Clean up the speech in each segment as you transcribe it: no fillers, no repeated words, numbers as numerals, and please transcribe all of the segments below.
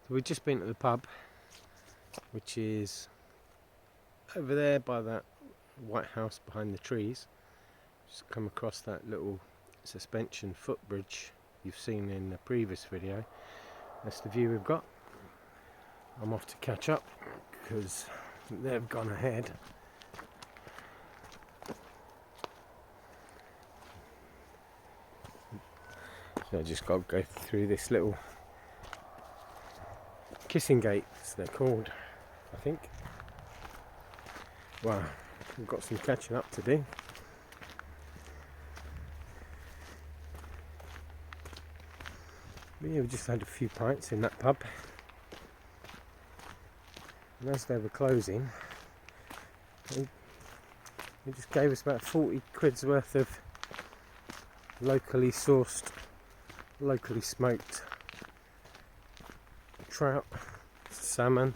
So we've just been to the pub, which is over there by that white house behind the trees. Just come across that little suspension footbridge you've seen in the previous video. That's the view we've got. I'm off to catch up because they've gone ahead. So I just got to go through this little kissing gates, they're called, I think. Wow, we've got some catching up to do. But yeah, we just had a few pints in that pub. And as they were closing, they just gave us about 40 quid's worth of locally sourced, locally smoked trout, salmon.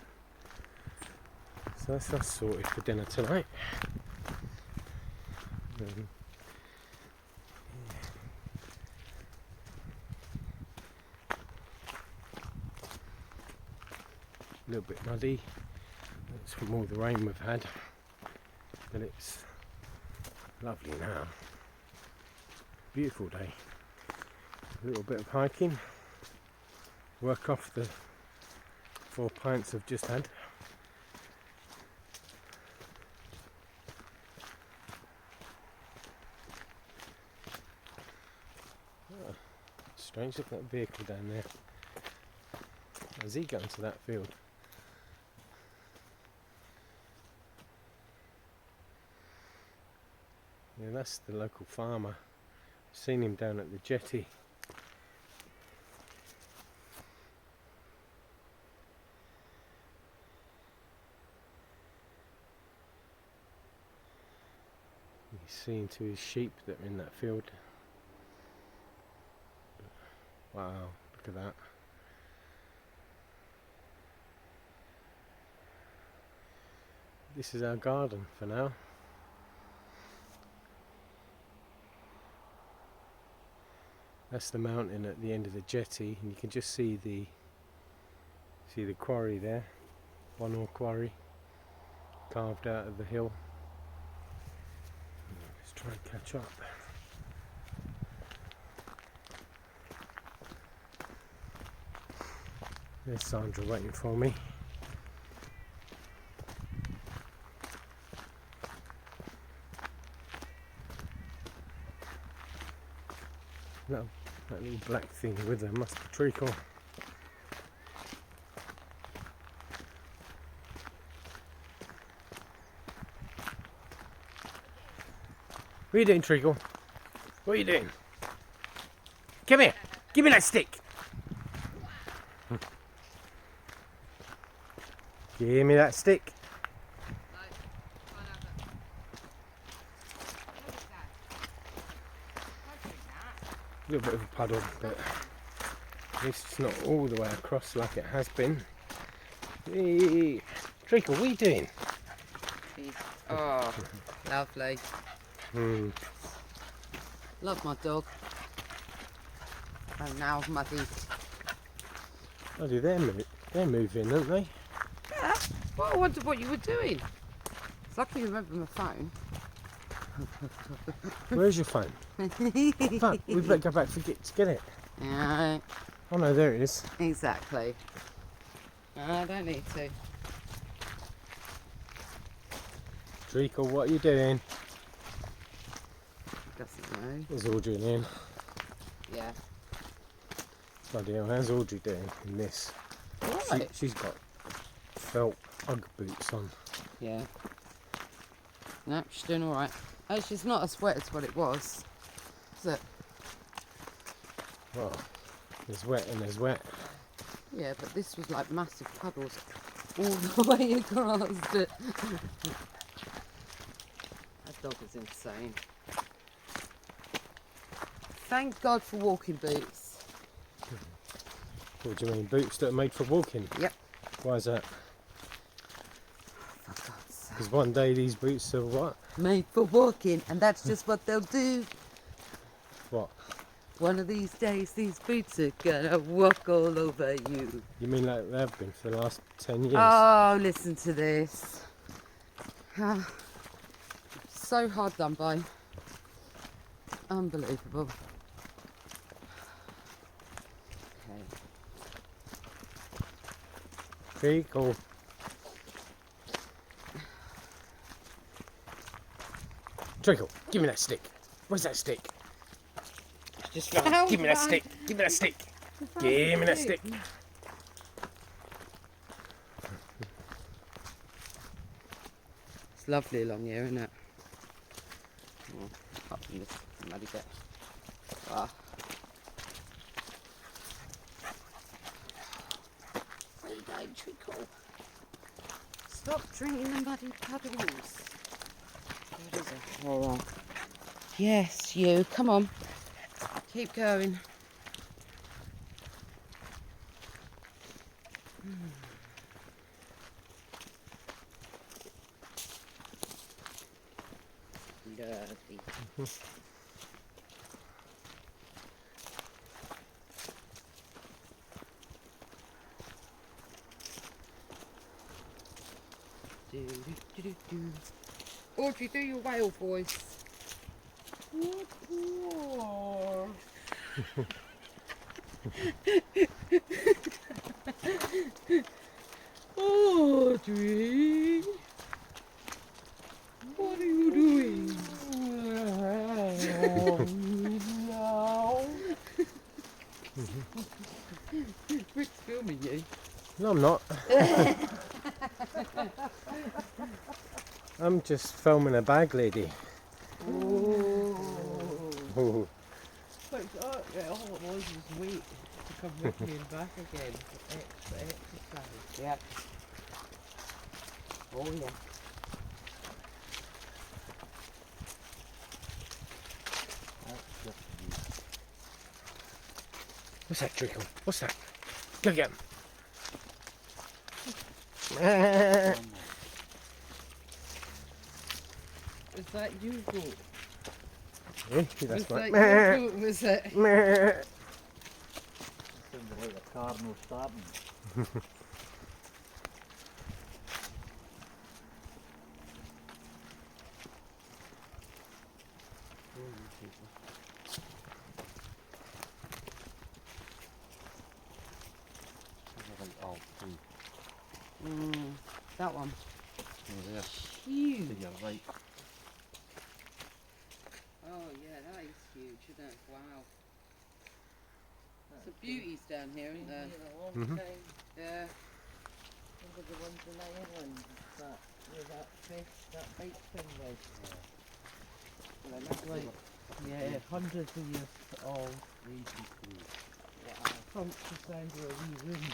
So that's us sorted for dinner tonight. A little bit muddy, that's from all the rain we've had, but it's lovely now. Beautiful day. A little bit of hiking, work off the 4 pints I've just had. Oh, strange, look at that vehicle down there. How's he going to that field? Yeah, that's the local farmer. Seen him down at the jetty. He's seen to his sheep that are in that field. Wow, look at that. This is our garden for now. That's the mountain at the end of the jetty, and you can just see the quarry there, Bonawe Quarry, carved out of the hill. Let's try and catch up. There's Sandra waiting for me. That little black thing with her must be treacle. What are you doing, Treacle? What are you doing? Come here! Give me that stick! Give me that stick! A little bit of a puddle, but at least it's not all the way across like it has been. Hey, Treacle, what are you doing? Oh, lovely. Love my dog. And now muddy. Oh, they're moving, aren't they? Yeah. Well, I wondered what you were doing. It's lucky you remember my phone. Where's your phone? Fuck, we better go back to get it. Yeah. Oh no, there it is. Exactly. I don't need to. Treacle, what are you doing? Doesn't know. There's Audrey in. Yeah. Bloody hell, how's Audrey doing in this? Right. She's got felt Ugg boots on. Yeah. No, she's doing alright. Oh, she's not as wet as what it was. Is it? Well, there's wet and there's wet. Yeah, but this was like massive puddles all the way across it. That dog is insane. Thank God for walking boots. What do you mean, boots that are made for walking? Yep. Why is that? For God's sake. Because one day these boots are what? Made for walking, and that's just what they'll do. What? One of these days, these boots are gonna walk all over you. You mean like they've been for the last 10 years? Oh, listen to this. Ah, so hard done by. Unbelievable. Okay. Treacle. Treacle, give me that stick. Where's that stick? Just Ow, give me that man. stick. Give me that stick. Give me that stick. It's lovely along here, isn't it? Oh, apart from this muddy bit. Ah. Where you going, Treacle? Stop drinking the muddy puddles. That is a horror. Yes, you. Come on. Keep going. Lovely. Audrey, do your whale voice. Audrey, what are you doing? Rick's filming you. No, I'm not. I'm just filming a bag lady. Oh. Oh. But all it was wait to come with me and back again for extra exercise. Yeah. Oh yeah. What's that, Treacle? What's that? Go get him. Was that you goat? That's Was right. that your goat, was it? Sounds like a cardinal starting. That one. Oh, there. Huge. To your right. Oh yeah, that is huge, isn't it? Wow. Some beauties down here, isn't there? Mhm. Yeah. Remember the ones in Ireland that with that fish, that bait thing with? Well, It's like, yeah, hundreds of years old. wow. Pumps the sound of a wee room.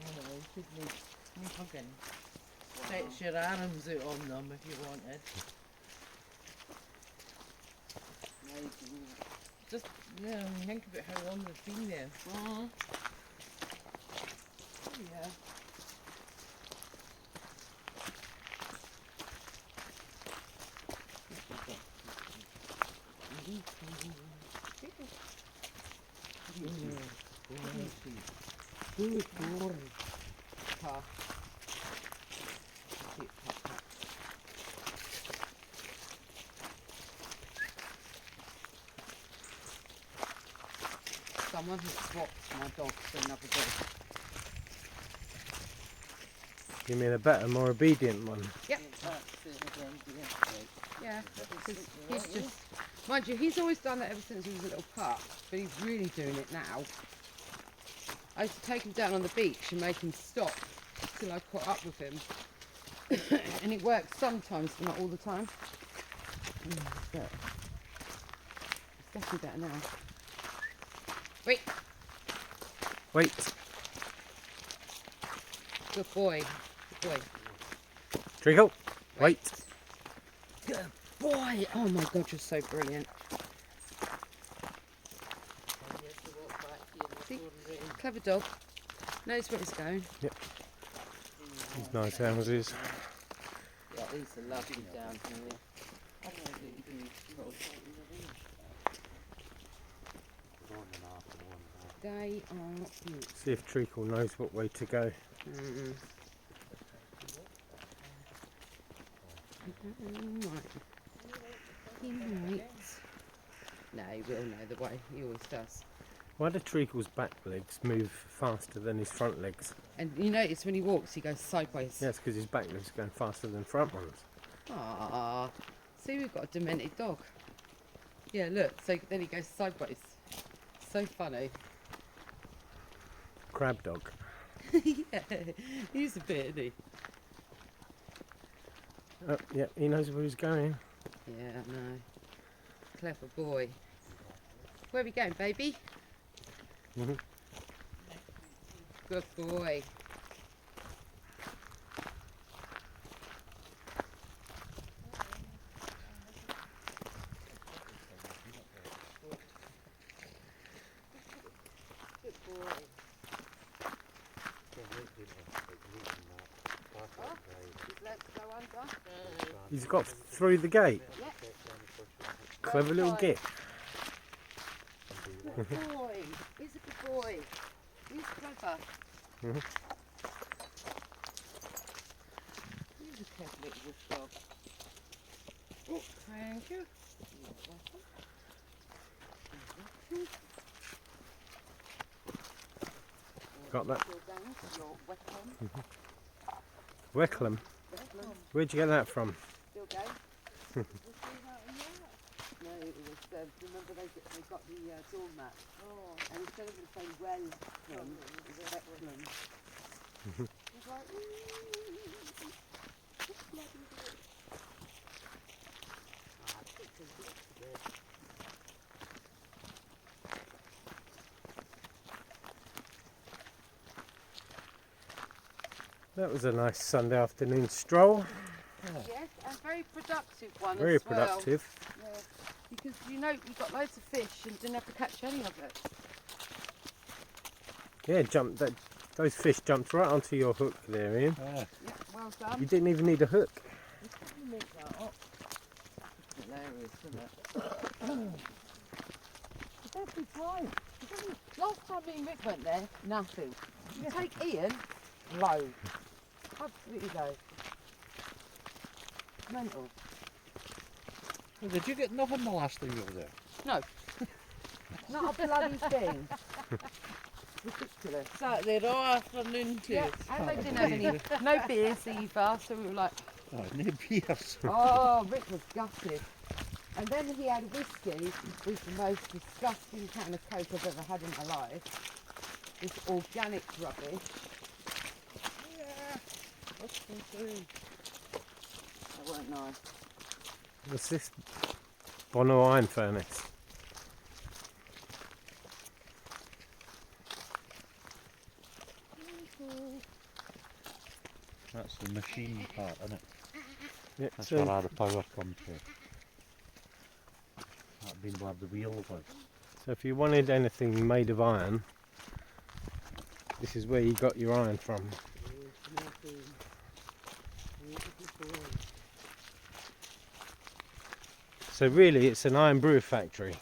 Anyway, you should need hugging. Stretch your arms out on them if you wanted. Amazing. Just, yeah, when you think about how long they've been there. Mm. Oh yeah. Pa. Someone has swapped my dog for another dog. You mean a better, more obedient one? Yep. Yeah. Because he's just, mind you, he's always done that ever since he was a little pup, but he's really doing it now. I used to take him down on the beach and make him stop till I caught up with him. And it works sometimes, but not all the time. But it's definitely better now. Wait, Wait. good boy. Good boy. Treacle. Wait. Good boy. Oh my God, you're so brilliant. See? Clever dog. Knows where he's going. Nice houses. Yeah, these are lovely down here. I don't know if you They are beautiful. See if Treacle knows what way to go. Mm-mm. Right. He might. No, he will know the way. He always does. Why do Treacle's back legs move faster than his front legs? And you notice when he walks, he goes sideways. Yes, because his back legs are going faster than front ones. Ah, see, we've got a demented dog. Yeah, look. So then he goes sideways. So funny. Crab dog. Yeah, he's a bit, isn't he? Oh, yeah, he knows where he's going. Yeah, no. Clever boy. Where are we going, baby? Mhm. Good boy. Good boy. His legs go under. He's got through the gate. Yep. Clever little git. Good boy. He's a good boy. He's clever. Mhm. He's a clever little dog. Oh, thank you. Got that. Your weapon. Wickham. Where'd you get that from? Still going? No, it was, remember they got the doormat. Oh. And instead of it saying Welcome, it was Weckham. He's like, That was a nice Sunday afternoon stroll. yes, and very productive one Very as well. productive. Yeah, because you know you got loads of fish and didn't have to catch any of it. Yeah, those fish jumped right onto your hook there, Ian. Yeah, well done. You didn't even need a hook. You make that up. Hilarious, isn't it? Every time. Last time me and Rick went there, nothing. You take Ian, Low. absolutely low. Mental. Well, did you get nothing the last time you were there? No, not a bloody thing. Ridiculous. Sat there all afternoon too. Yeah, and they didn't have any, no beers either, so we were like, Oh, no beers. oh, Rick was gutted. And then he had a whiskey with the most disgusting can of Coke I've ever had in my life. This organic rubbish. Yeah. What's the thing? That weren't nice. What's this? Bonawe Furnace. That's the machine part, isn't it? Yeah, That's so where all the power comes from. That'd been where the wheel was. if you wanted anything made of iron, this is where you got your iron from. So really it's an iron brew factory.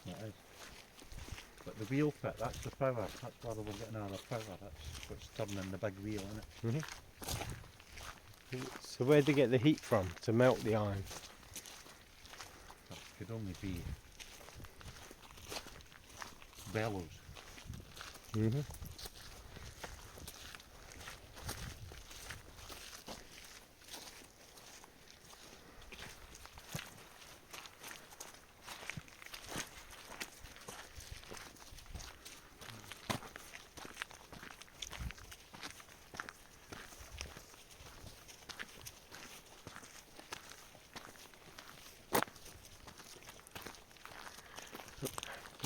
That is. But the wheel pit, that's the power. That's where we're getting all the power. That's what's turning the big wheel, isn't it? So where'd they get the heat from to melt the iron? That could only be bellows. Mm-hmm.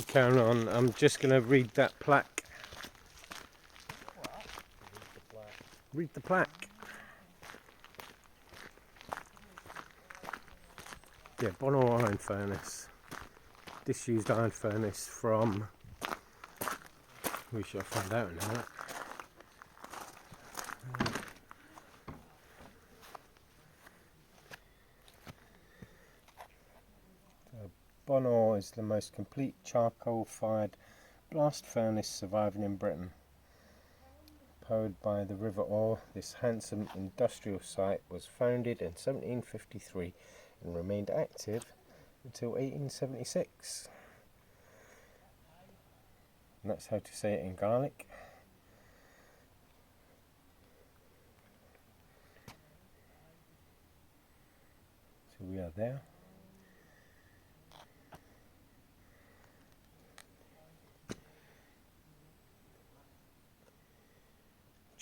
Carry on, I'm just going to read that plaque. Read the plaque. Yeah, Bonawe Iron Furnace. Disused iron furnace from... We shall find out in a minute. Bonawe is the most complete charcoal-fired blast furnace surviving in Britain. Powered by the River Ore, this handsome industrial site was founded in 1753 and remained active until 1876. And that's how to say it in Gaelic. So we are there.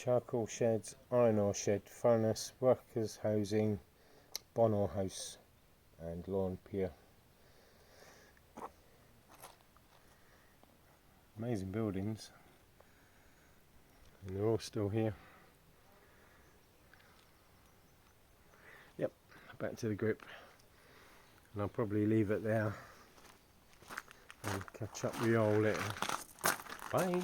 Charcoal sheds, iron ore shed, furnace, workers' housing, Bonawe House and lawn pier. Amazing buildings, and they're all still here. Yep, back to the grip, and I'll probably leave it there and catch up with you all later. Bye.